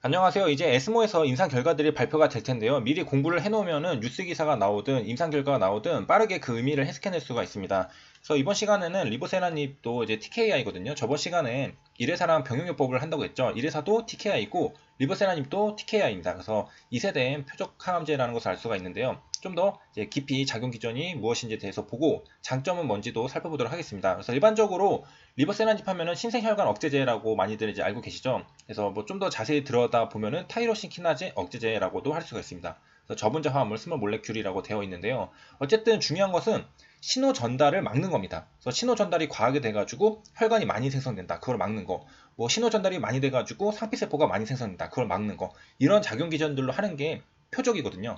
안녕하세요. 이제 에스모에서 임상 결과들이 발표가 될 텐데요. 미리 공부를 해놓으면은 뉴스 기사가 나오든 임상 결과가 나오든 빠르게 그 의미를 해석해낼 수가 있습니다. 그래서 이번 시간에는 리보세라님도 이제 TKI거든요. 저번 시간에 이래사랑 병용요법을 한다고 했죠. 이래사도 TKI고 리보세라님도 TKI입니다. 그래서 2세대 표적 항암제라는 것을 알 수가 있는데요. 좀 더 깊이 작용 기전이 무엇인지에 대해서 보고 장점은 뭔지도 살펴보도록 하겠습니다. 그래서 일반적으로 리버세란집 하면은 신생혈관 억제제라고 많이들 이제 알고 계시죠? 그래서 뭐 좀 더 자세히 들여다 보면은 타이로신 키나제 억제제라고도 할 수가 있습니다. 그래서 저분자 화합물 스몰 몰레큘이라고 되어 있는데요. 어쨌든 중요한 것은 신호 전달을 막는 겁니다. 그래서 신호 전달이 과하게 돼가지고 혈관이 많이 생성된다. 그걸 막는 거. 뭐 신호 전달이 많이 돼가지고 상피세포가 많이 생성된다. 그걸 막는 거. 이런 작용 기전들로 하는 게 표적이거든요.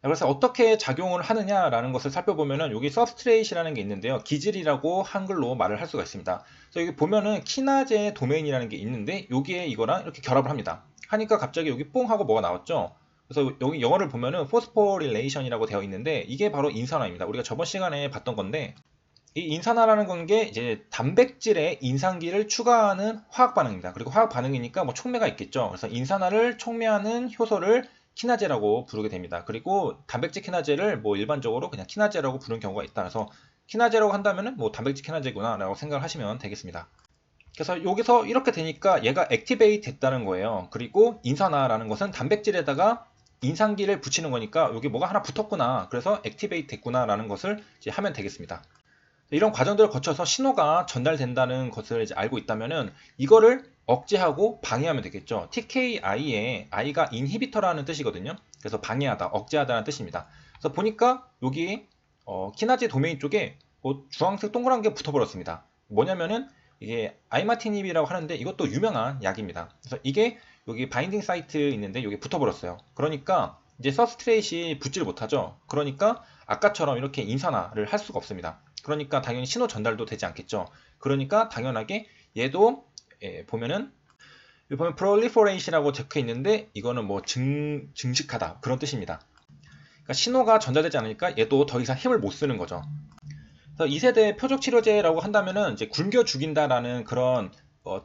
그래서 어떻게 작용을 하느냐라는 것을 살펴보면은 여기 서브스트레이트라는 게 있는데요. 기질이라고 한글로 말을 할 수가 있습니다. 그래서 여기 보면은 키나제 도메인이라는 게 있는데 여기에 이거랑 이렇게 결합을 합니다. 하니까 갑자기 여기 뽕 하고 뭐가 나왔죠? 그래서 여기 영어를 보면은 포스포릴레이션이라고 되어 있는데 이게 바로 인산화입니다. 우리가 저번 시간에 봤던 건데 이 인산화라는 건 게 이제 단백질에 인산기를 추가하는 화학 반응입니다. 그리고 화학 반응이니까 뭐 촉매가 있겠죠. 그래서 인산화를 촉매하는 효소를 키나제라고 부르게 됩니다. 그리고 단백질 키나제를 뭐 일반적으로 그냥 키나제라고 부르는 경우가 있다. 그래서 키나제라고 한다면은 뭐 단백질 키나제구나라고 생각을 하시면 되겠습니다. 그래서 여기서 이렇게 되니까 얘가 액티베이트 됐다는 거예요. 그리고 인산화라는 것은 단백질에다가 인산기를 붙이는 거니까 여기 뭐가 하나 붙었구나. 그래서 액티베이트 됐구나라는 것을 이제 하면 되겠습니다. 이런 과정들을 거쳐서 신호가 전달된다는 것을 이제 알고 있다면은 이거를 억제하고 방해하면 되겠죠. TKI의 I가 인히비터라는 뜻이거든요. 그래서 방해하다, 억제하다는 뜻입니다. 그래서 보니까 여기 키나제 도메인 쪽에 뭐 주황색 동그란 게 붙어버렸습니다. 뭐냐면은 이게 아이마티닙이라고 하는데 이것도 유명한 약입니다. 그래서 이게 여기 바인딩 사이트 있는데 여기 붙어버렸어요. 그러니까 이제 서브스트레이트이 붙지를 못하죠. 그러니까 아까처럼 이렇게 인산화를 할 수가 없습니다. 그러니까 당연히 신호 전달도 되지 않겠죠. 그러니까 당연하게 얘도 보면은 여기 보면 proliferation이라고 적혀 있는데 이거는 뭐 증식하다 그런 뜻입니다. 그러니까 신호가 전달되지 않으니까 얘도 더 이상 힘을 못 쓰는 거죠. 그래서 2세대 표적 치료제라고 한다면은 이제 굶겨 죽인다라는 그런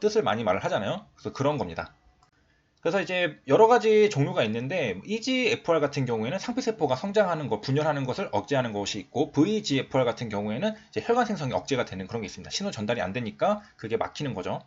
뜻을 많이 말을 하잖아요. 그래서 그런 겁니다. 그래서 이제 여러 가지 종류가 있는데 EGFR 같은 경우에는 상피세포가 성장하는 것, 분열하는 것을 억제하는 것이 있고 VEGFR 같은 경우에는 이제 혈관 생성이 억제가 되는 그런 게 있습니다. 신호 전달이 안 되니까 그게 막히는 거죠.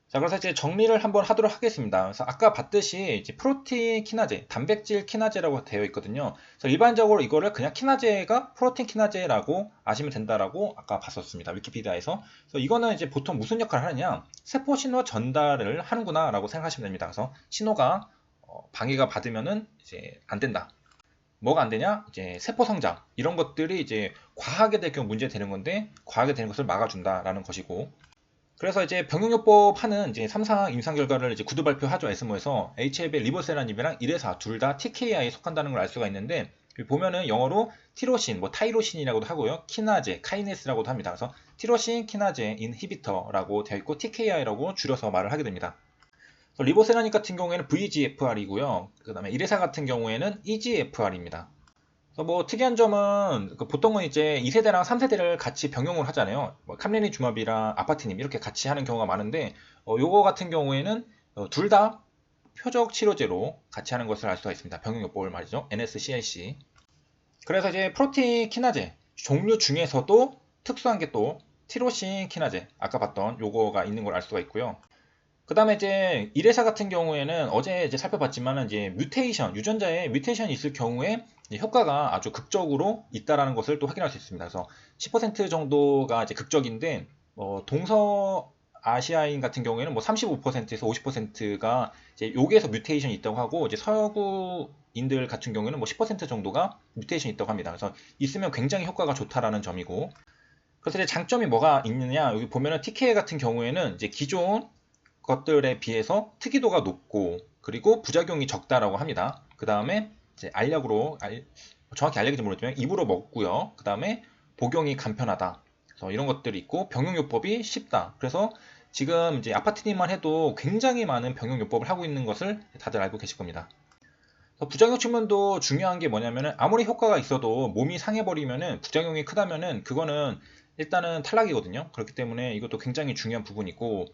자, 그래서 이제 정리를 한번 하도록 하겠습니다. 그래서 아까 봤듯이 이제 프로틴 키나제, 단백질 키나제라고 되어 있거든요. 그래서 일반적으로 이거를 그냥 키나제가 프로틴 키나제라고 아시면 된다라고 아까 봤었습니다. 위키피디아에서. 그래서 이거는 이제 보통 무슨 역할을 하느냐? 세포 신호 전달을 하는구나라고 생각하시면 됩니다. 그래서 신호가 방해가 받으면은 이제 안 된다. 뭐가 안 되냐? 이제 세포 성장 이런 것들이 이제 과하게 될 경우 문제 되는 건데 과하게 되는 것을 막아준다라는 것이고. 그래서 이제 병용요법 하는 이제 3상 임상 결과를 이제 구두 발표하죠. 에스모에서 HLB 리보세라님이랑 이래사 둘 다 TKI에 속한다는 걸 알 수가 있는데 보면은 영어로 티로신, 뭐 타이로신이라고도 하고요. 키나제, 카이네스라고도 합니다. 그래서 티로신, 키나제, 인히비터라고 되어 있고 TKI라고 줄여서 말을 하게 됩니다. 리보세라님 같은 경우에는 VEGFR이고요. 그 다음에 이래사 같은 경우에는 EGFR입니다. 뭐 특이한 점은 보통은 이제 2세대랑 3세대를 같이 병용을 하잖아요. 뭐 캄레니 주마비랑 아파티님 이렇게 같이 하는 경우가 많은데 요거 같은 경우에는 둘 다 표적 치료제로 같이 하는 것을 알 수가 있습니다. 병용요법을 말이죠. NSCLC. 그래서 이제 프로틴 키나제 종류 중에서도 특수한 게 또 티로신 키나제 아까 봤던 요거가 있는 걸 알 수가 있고요. 그 다음에 이제 이래사 같은 경우에는 어제 이제 살펴봤지만은 이제 뮤테이션, 유전자에 뮤테이션이 있을 경우에 효과가 아주 극적으로 있다라는 것을 또 확인할 수 있습니다. 그래서 10% 정도가 이제 극적인데, 동서 아시아인 같은 경우에는 뭐 35%에서 50%가 이제 여기에서 뮤테이션이 있다고 하고, 이제 서구인들 같은 경우에는 뭐 10% 정도가 뮤테이션이 있다고 합니다. 그래서 있으면 굉장히 효과가 좋다라는 점이고, 그래서 이제 장점이 뭐가 있느냐, 여기 보면은 TK 같은 경우에는 이제 기존 것들에 비해서 특이도가 높고 그리고 부작용이 적다라고 합니다. 그 다음에 이제 알약으로 정확히 알약인지 모르겠지만 입으로 먹고요. 그 다음에 복용이 간편하다. 그래서 이런 것들이 있고 병용요법이 쉽다. 그래서 지금 이제 아파트님만 해도 굉장히 많은 병용요법을 하고 있는 것을 다들 알고 계실 겁니다. 부작용 측면도 중요한 게 뭐냐면은 아무리 효과가 있어도 몸이 상해버리면은 부작용이 크다면은 그거는 일단은 탈락이거든요. 그렇기 때문에 이것도 굉장히 중요한 부분이고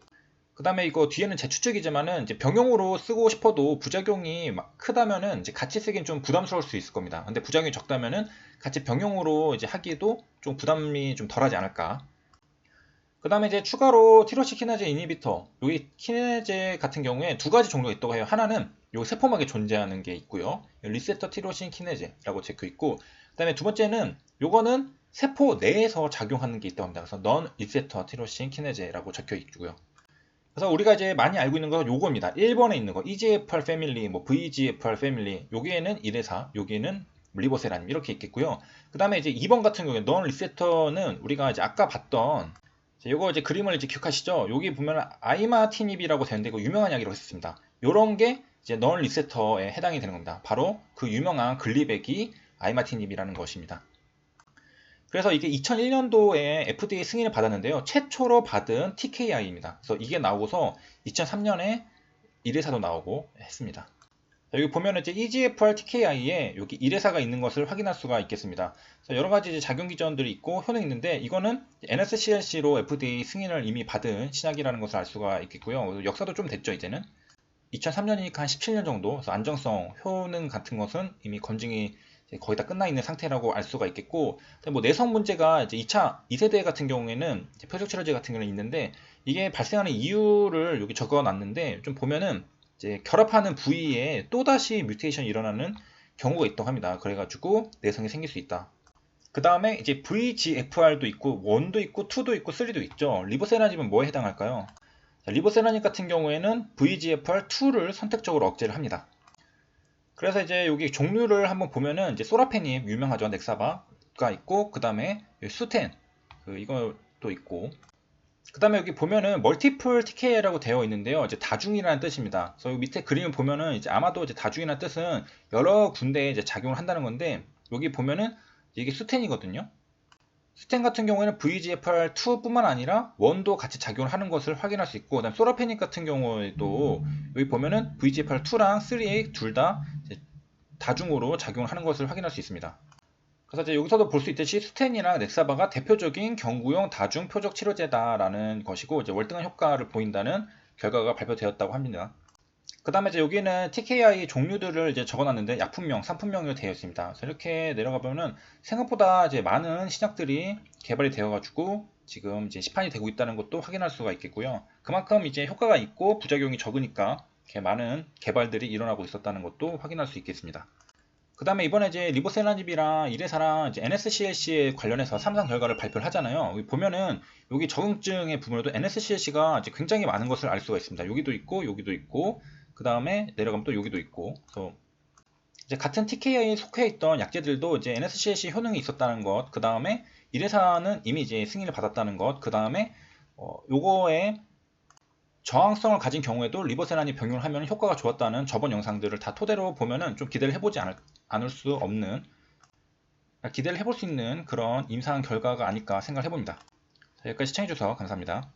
그 다음에 이거 뒤에는 제 추측이지만은 이제 병용으로 쓰고 싶어도 부작용이 막 크다면은 이제 같이 쓰긴 좀 부담스러울 수 있을 겁니다. 근데 부작용이 적다면은 같이 병용으로 이제 하기도 좀 부담이 좀 덜하지 않을까. 그 다음에 이제 추가로 티로시 키네제 이니비터, 여기 키네제 같은 경우에 두 가지 종류가 있다고 해요. 하나는 요 세포막에 존재하는 게 있고요. 리세터 티로신 키네제라고 적혀 있고, 그 다음에 두 번째는 요거는 세포 내에서 작용하는 게 있다고 합니다. 그래서 넌 리세터 티로신 키네제라고 적혀 있고요. 그래서 우리가 이제 많이 알고 있는 건 요겁니다. 1번에 있는 거 EGFR 패밀리, 뭐 VEGFR 패밀리, 여기에는 1회사, 여기에는 리보세라님 이렇게 있겠고요. 그 다음에 이제 2번 같은 경우에 넌 리세터는 우리가 이제 아까 봤던 요거 이제 그림을 이제 기억하시죠? 여기 보면 아이마티닙이라고 되는데 이거 유명한 약이라고 했습니다. 요런 게 이제 넌 리세터에 해당이 되는 겁니다. 바로 그 유명한 글리백이 아이마티닙이라는 것입니다. 그래서 이게 2001년도에 FDA 승인을 받았는데요. 최초로 받은 TKI입니다. 그래서 이게 나오고서 2003년에 1회사도 나오고 했습니다. 여기 보면 이제 EGFR TKI에 여기 1회사가 있는 것을 확인할 수가 있겠습니다. 여러 가지 이제 작용 기전들이 있고 효능이 있는데 이거는 NSCLC로 FDA 승인을 이미 받은 신약이라는 것을 알 수가 있겠고요. 역사도 좀 됐죠, 이제는. 2003년이니까 한 17년 정도. 그래서 안정성, 효능 같은 것은 이미 검증이 거의 다 끝나 있는 상태라고 알 수가 있겠고, 뭐 내성 문제가 이제 2세대 같은 경우에는 표적 치료제 같은 경우는 있는데 이게 발생하는 이유를 여기 적어 놨는데 좀 보면은 이제 결합하는 부위에 또다시 뮤테이션이 일어나는 경우가 있다고 합니다. 그래가지고 내성이 생길 수 있다. 그 다음에 이제 VGFR도 있고 1도 있고 2도 있고 3도 있죠. 리보세라닙은 뭐에 해당할까요? 리보세라닙 같은 경우에는 VGFR2를 선택적으로 억제를 합니다. 그래서 이제 여기 종류를 한번 보면은 이제 소라페닙 유명하죠. 넥사바가 있고 그 다음에 수텐 이것도 있고 그 다음에 여기 보면은 멀티플 TK라고 되어 있는데요. 이제 다중이라는 뜻입니다. 그래서 여기 밑에 그림을 보면은 이제 아마도 이제 다중이라는 뜻은 여러 군데에 이제 작용을 한다는 건데 여기 보면은 이게 수텐이거든요. 수텐 같은 경우에는 VGFR2뿐만 아니라 1도 같이 작용을 하는 것을 확인할 수 있고, 그다음 소라페닉 같은 경우에도 여기 보면은 VGFR2랑 3A 둘 다 다중으로 작용을 하는 것을 확인할 수 있습니다. 그래서 이제 여기서도 볼 수 있듯이 수텐이랑 넥사바가 대표적인 경구용 다중 표적 치료제다라는 것이고, 이제 월등한 효과를 보인다는 결과가 발표되었다고 합니다. 그 다음에 이제 여기는 TKI 종류들을 이제 적어놨는데 약품명, 상품명으로 되어 있습니다. 그래서 이렇게 내려가 보면은 생각보다 이제 많은 신약들이 개발이 되어가지고 지금 이제 시판이 되고 있다는 것도 확인할 수가 있겠고요. 그만큼 이제 효과가 있고 부작용이 적으니까 이렇게 많은 개발들이 일어나고 있었다는 것도 확인할 수 있겠습니다. 그 다음에 이번에 이제 리보세라닙이랑 이레사랑 이제 NSCLC에 관련해서 3상 결과를 발표를 하잖아요. 여기 보면은 여기 적응증의 부분에도 NSCLC가 이제 굉장히 많은 것을 알 수가 있습니다. 여기도 있고 여기도 있고 그 다음에 내려가면 또 여기도 있고, 그래서 이제 같은 TKI에 속해 있던 약제들도 이제 NSCLC 효능이 있었다는 것, 그 다음에 이래사는 이미 이제 승인을 받았다는 것, 그 다음에 요거에 저항성을 가진 경우에도 리보세라닙 병용을 하면 효과가 좋았다는 저번 영상들을 다 토대로 보면은 좀 기대를 해보지 않을 수 없는, 기대를 해볼 수 있는 그런 임상 결과가 아닐까 생각을 해봅니다. 여기까지 시청해주셔서 감사합니다.